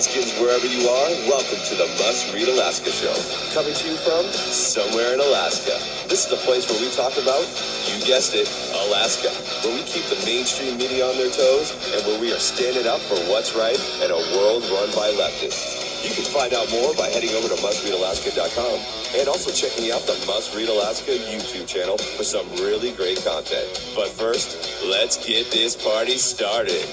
Alaskans, wherever you are, welcome to the Must Read Alaska Show. Coming to you from somewhere in Alaska. This is the place where we talk about, you guessed it, Alaska. Where we keep the mainstream media on their toes and where we are standing up for what's right in a world run by leftists. You can find out more by heading over to mustreadalaska.com and also checking out the Must Read Alaska YouTube channel for some really great content. But first, let's get this party started.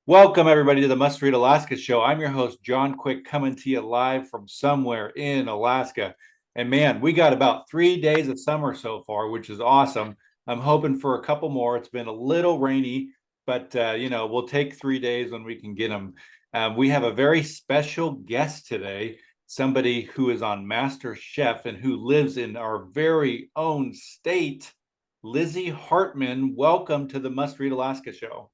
Welcome, everybody, to the Must Read Alaska Show. I'm your host, John Quick, coming to you live from somewhere in Alaska. And man, we got about 3 days of summer so far, which is awesome. I'm hoping for a couple more. It's been a little rainy, but we'll take 3 days when we can get them. We have a very special guest today, somebody who is on MasterChef and who lives in our very own state, Lizzie Hartman. Welcome to the Must Read Alaska Show.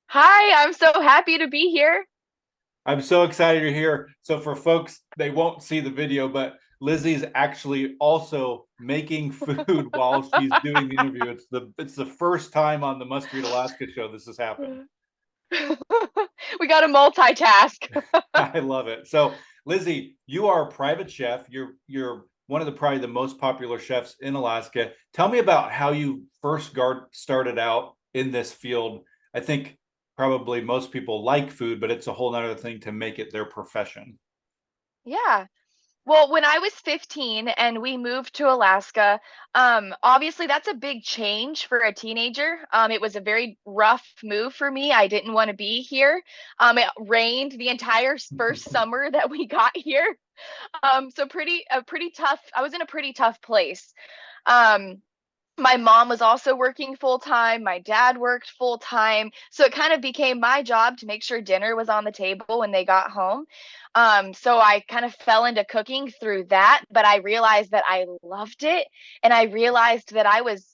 Hi, I'm so happy to be here. I'm so excited you're here. So for folks, they won't see the video, but Lizzie's actually also making food while she's doing the interview. It's the first time on the Must Read Alaska Show this has happened. We got to multitask. I love it. So Lizzie, you are a private chef. You're one of probably the most popular chefs in Alaska. Tell me about how you first started out in this field. I think probably most people like food, but it's a whole nother thing to make it their profession. Yeah. Well, when I was 15 and we moved to Alaska, obviously that's a big change for a teenager. It was a very rough move for me. I didn't want to be here. It rained the entire first summer that we got here. So pretty tough. I was in a pretty tough place. My mom was also working full time. My dad worked full time. So it kind of became my job to make sure dinner was on the table when they got home. So I kind of fell into cooking through that, but I realized that I loved it, and I realized that I was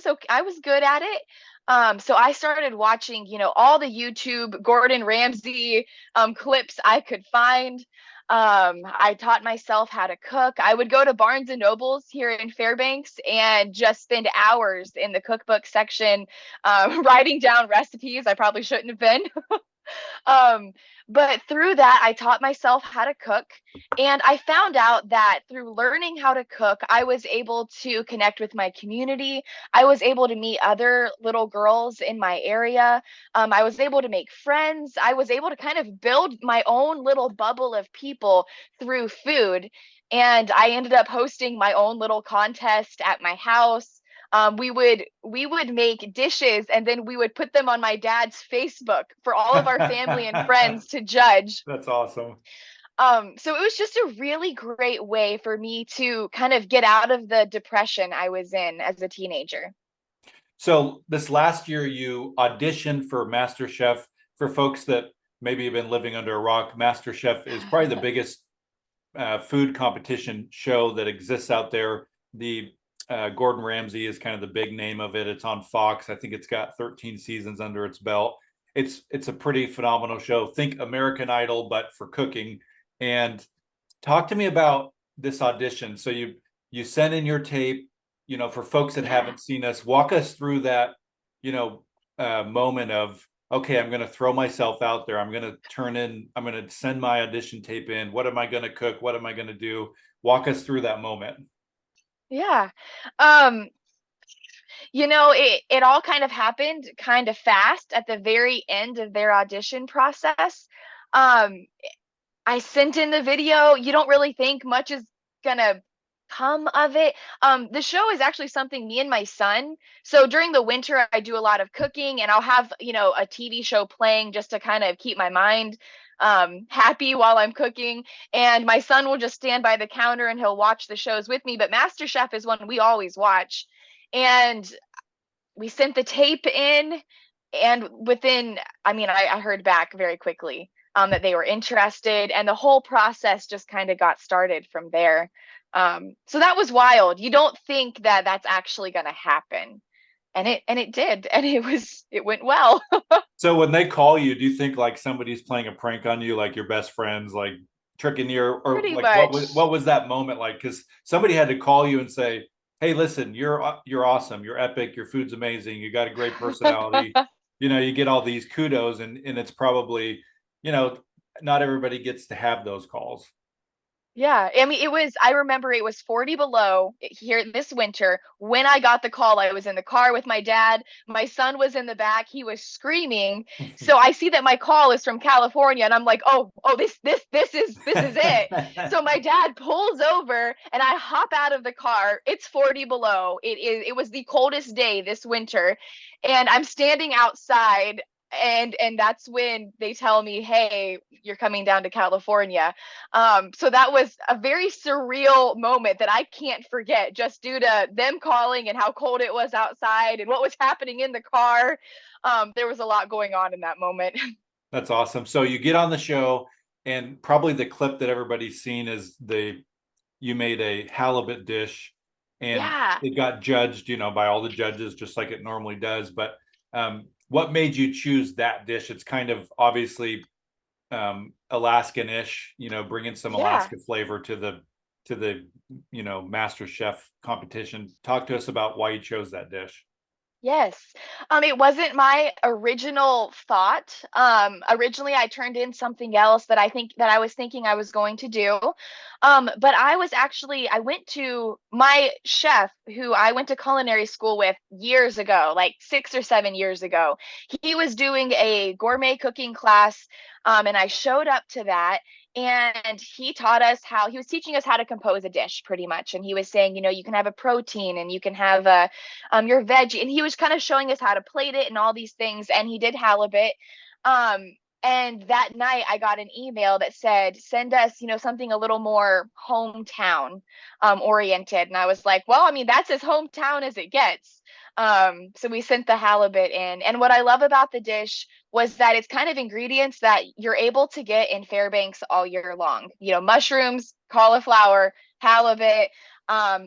okay, I was good at it. So I started watching, all the YouTube Gordon Ramsey clips I could find. I taught myself how to cook. I would go to Barnes and Nobles here in Fairbanks and just spend hours in the cookbook section, writing down recipes I probably shouldn't have been. But through that, I taught myself how to cook. And I found out that through learning how to cook, I was able to connect with my community. I was able to meet other little girls in my area. I was able to make friends. I was able to kind of build my own little bubble of people through food. And I ended up hosting my own little contest at my house. We would make dishes, and then we would put them on my dad's Facebook for all of our family and friends to judge. That's awesome. So it was just a really great way for me to kind of get out of the depression I was in as a teenager. So this last year you auditioned for MasterChef. For folks that maybe have been living under a rock, MasterChef is probably the biggest food competition show that exists out there. The Gordon Ramsey is kind of the big name of it. It's on Fox. I think it's got 13 seasons under its belt. It's a pretty phenomenal show. Think American Idol, but for cooking. And talk to me about this audition. So you sent in your tape, for folks that haven't seen us, walk us through that, moment of, okay, I'm going to throw myself out there. I'm going to send my audition tape in. What am I going to cook? What am I going to do? Walk us through that moment. Yeah. It all kind of happened kind of fast at the very end of their audition process. I sent in the video. You don't really think much is gonna come of it. The show is actually something me and my son. So during the winter, I do a lot of cooking, and I'll have, a TV show playing just to kind of keep my mind happy while I'm cooking. And my son will just stand by the counter and he'll watch the shows with me. But MasterChef is one we always watch. And we sent the tape in, and I heard back very quickly that they were interested, and the whole process just kind of got started from there. So that was wild. You don't think that that's actually going to happen. And it did, and it went well. So when they call you, do you think like somebody's playing a prank on you, like your best friends, like tricking you, or Pretty like much. what was that moment like? Because somebody had to call you and say, "Hey, listen, you're awesome, you're epic, your food's amazing, you got a great personality. you get all these kudos, and it's probably, not everybody gets to have those calls. Yeah, I mean, I remember it was 40 below here this winter. When I got the call, I was in the car with my dad. My son was in the back. He was screaming. So I see that my call is from California, and I'm like, oh, this is it. So my dad pulls over and I hop out of the car. It's 40 below. It was the coldest day this winter. And I'm standing outside, and that's when they tell me, hey, you're coming down to California. So that was a very surreal moment that I can't forget, just due to them calling and how cold it was outside and what was happening in the car. There was a lot going on in that moment. That's awesome. So you get on the show, and probably the clip that everybody's seen is you made a halibut dish, and Yeah. it got judged, by all the judges, just like it normally does. But what made you choose that dish? It's kind of obviously Alaskan-ish, bringing some Yeah. Alaska flavor to the MasterChef competition. Talk to us about why you chose that dish. Yes. It wasn't my original thought. Originally I turned in something else that I was thinking I was going to do. But I went to my chef who I went to culinary school with years ago, like 6 or 7 years ago. He was doing a gourmet cooking class, and I showed up to that. And he was teaching us how to compose a dish pretty much. And he was saying, you can have a protein and you can have your veggie, and he was kind of showing us how to plate it and all these things, and he did halibut. And that night I got an email that said, send us, something a little more hometown oriented, and I was like, well, I mean, that's as hometown as it gets. So we sent the halibut in, and what I love about the dish was that it's kind of ingredients that you're able to get in Fairbanks all year long, mushrooms, cauliflower, halibut.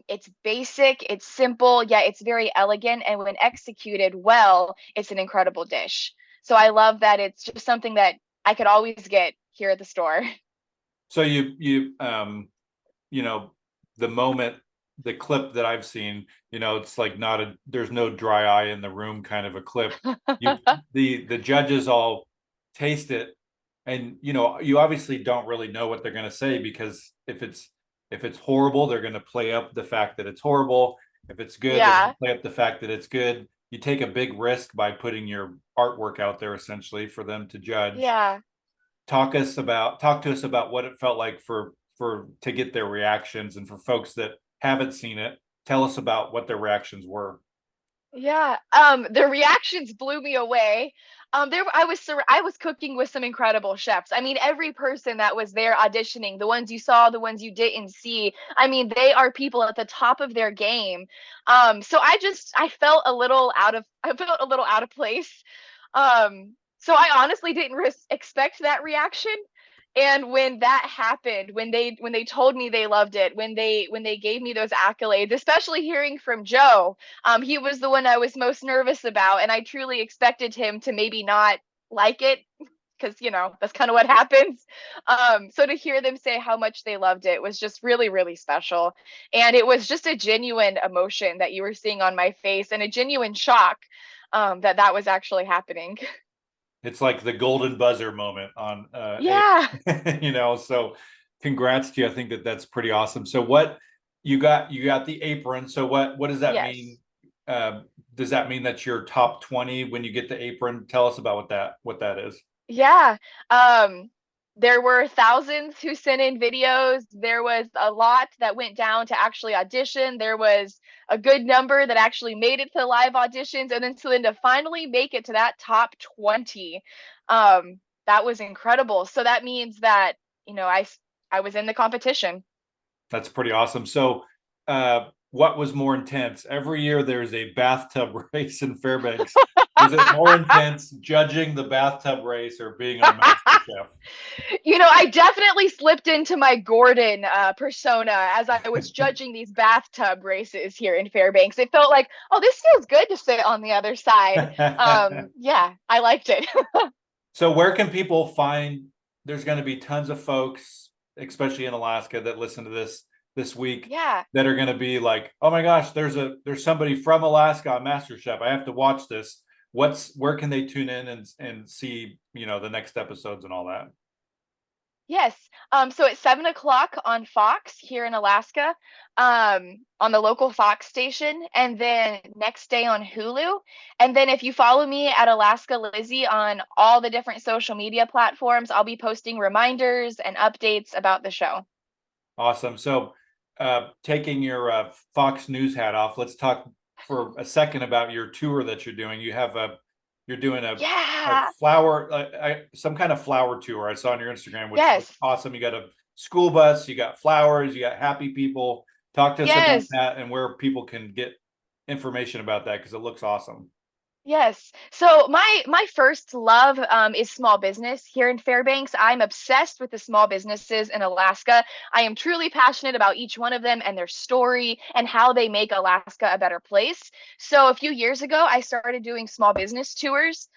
It's basic, it's simple, yet it's very elegant, and when executed well, it's an incredible dish. So I love that it's just something that I could always get here at the store. So you know, the moment, the clip that I've seen, it's like there's no dry eye in the room kind of a clip. You the judges all taste it, and you obviously don't really know what they're going to say, because if it's horrible, they're going to play up the fact that it's horrible. If it's good, they're going Yeah, to play up the fact that it's good. You take a big risk by putting your artwork out there, essentially, for them to judge. yeah. Talk to us about what it felt like for to get their reactions, and for folks that haven't seen it, tell us about what their reactions were. Yeah, the reactions blew me away. I was cooking with some incredible chefs. I mean, every person that was there auditioning, the ones you saw, the ones you didn't see. I mean, they are people at the top of their game. So I felt I felt a little out of place. So I honestly didn't expect that reaction. And when that happened, when they told me they loved it, when they gave me those accolades, especially hearing from Joe, he was the one I was most nervous about, and I truly expected him to maybe not like it, because that's kind of what happens. So to hear them say how much they loved it was just really, really special, and it was just a genuine emotion that you were seeing on my face, and a genuine shock that was actually happening. It's like the golden buzzer moment on Yeah. so congrats to you. I think that's pretty awesome. So what you got the apron. So what does that mean? Yes. Does that mean that you're top 20 when you get the apron? Tell us about what that is. Yeah. Um, there were thousands who sent in videos. There was a lot that went down to actually audition. There was a good number that actually made it to live auditions. And then to finally make it to that top 20, that was incredible. So that means that, I was in the competition. That's pretty awesome. So, what was more intense? Every year there's a bathtub race in Fairbanks. Was it more intense judging the bathtub race or being on MasterChef? I definitely slipped into my Gordon persona as I was judging these bathtub races here in Fairbanks. It felt like, oh, this feels good to sit on the other side. Yeah, I liked it. So, where can people find? There's going to be tons of folks, especially in Alaska, that listen to this week, Yeah. that are going to be like, "Oh my gosh, there's somebody from Alaska on MasterChef. I have to watch this." where can they tune in and see, the next episodes and all that? Yes. So it's 7 o'clock on Fox here in Alaska, on the local Fox station, and then next day on Hulu. And then if you follow me at Alaska Lizzie on all the different social media platforms, I'll be posting reminders and updates about the show. Awesome. So, taking your Fox News hat off, let's talk for a second about your tour that you're doing. You're doing a Yeah. flower, some kind of flower tour. I saw on your Instagram, which looks Yes. awesome. You got a school bus, you got flowers, you got happy people. Talk to us about Yes. that and where people can get information about that because it looks awesome. Yes. So my first love is small business here in Fairbanks. I'm obsessed with the small businesses in Alaska. I am truly passionate about each one of them and their story and how they make Alaska a better place. So a few years ago, I started doing small business tours.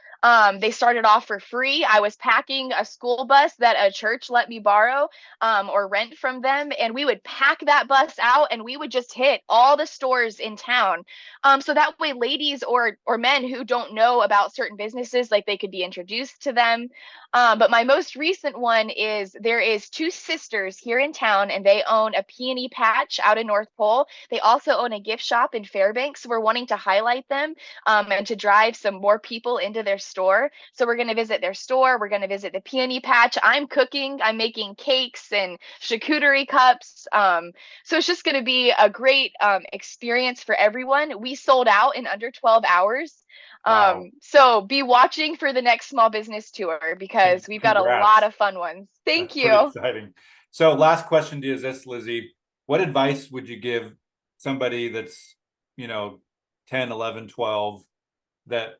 They started off for free. I was packing a school bus that a church let me borrow or rent from them, and we would pack that bus out and we would just hit all the stores in town, so that way ladies or men who don't know about certain businesses, like they could be introduced to them. But my most recent one is there is two sisters here in town and they own a peony patch out in North Pole. They also own a gift shop in Fairbanks. So we're wanting to highlight them and to drive some more people into their store. So we're going to visit their store. We're going to visit the peony patch. I'm cooking. I'm making cakes and charcuterie cups. So it's just going to be a great experience for everyone. We sold out in under 12 hours. Wow. So be watching for the next small business tour because we've got a lot Congrats. of fun ones. That's Thank pretty you. exciting. So last question to you is this, Lizzie. What advice would you give somebody that's, you know, 10, 11, 12 that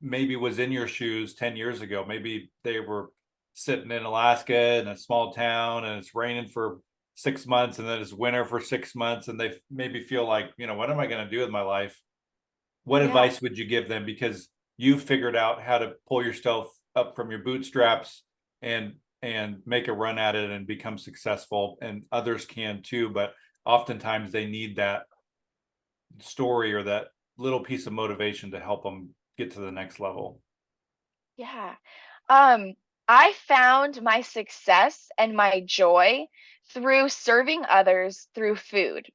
maybe was in your shoes 10 years ago? Maybe they were sitting in Alaska in a small town and it's raining for 6 months and then it's winter for 6 months and they maybe feel like, what am I going to do with my life? What Yeah. advice would you give them? Because you figured out how to pull yourself up from your bootstraps and make a run at it and become successful, and others can too, but oftentimes they need that story or that little piece of motivation to help them get to the next level. Yeah. Um, I found my success and my joy through serving others through food.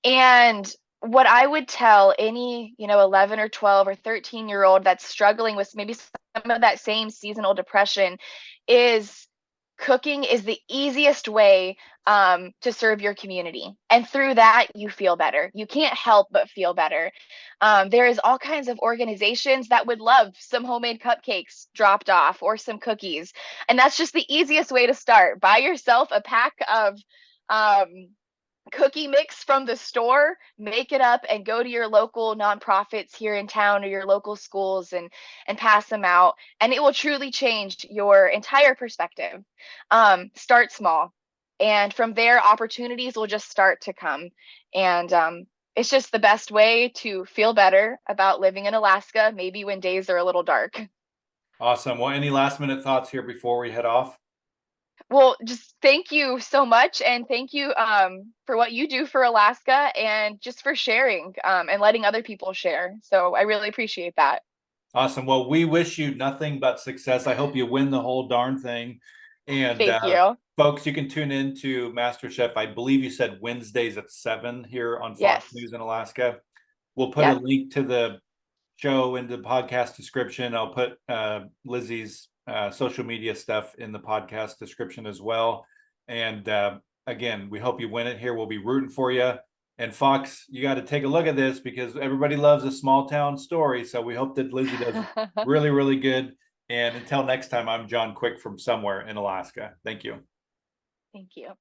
And what I would tell any, 11 or 12 or 13-year-old that's struggling with maybe some of that same seasonal depression is cooking is the easiest way to serve your community. And through that, you feel better. You can't help but feel better. There is all kinds of organizations that would love some homemade cupcakes dropped off or some cookies. And that's just the easiest way to start. Buy yourself a pack of um, cookie mix from the store, make it up, and go to your local nonprofits here in town or your local schools and pass them out. And it will truly change your entire perspective. Start small, and from there, opportunities will just start to come. And it's just the best way to feel better about living in Alaska, maybe when days are a little dark. Awesome. Well, any last minute thoughts here before we head off? Well, just thank you so much, and thank you for what you do for Alaska, and just for sharing and letting other people share. So I really appreciate that. Awesome. Well, we wish you nothing but success. I hope you win the whole darn thing. And Thank you. folks, you can tune in to MasterChef. I believe you said Wednesdays at 7 here on Fox Yes. News in Alaska. We'll put a Yep. link to the show in the podcast description. I'll put Lizzie's social media stuff in the podcast description as well. And again, we hope you win it here. We'll be rooting for you. And Fox, you got to take a look at this because everybody loves a small town story. So we hope that Lizzie does really, really good. And until next time, I'm John Quick from somewhere in Alaska. Thank you. Thank you.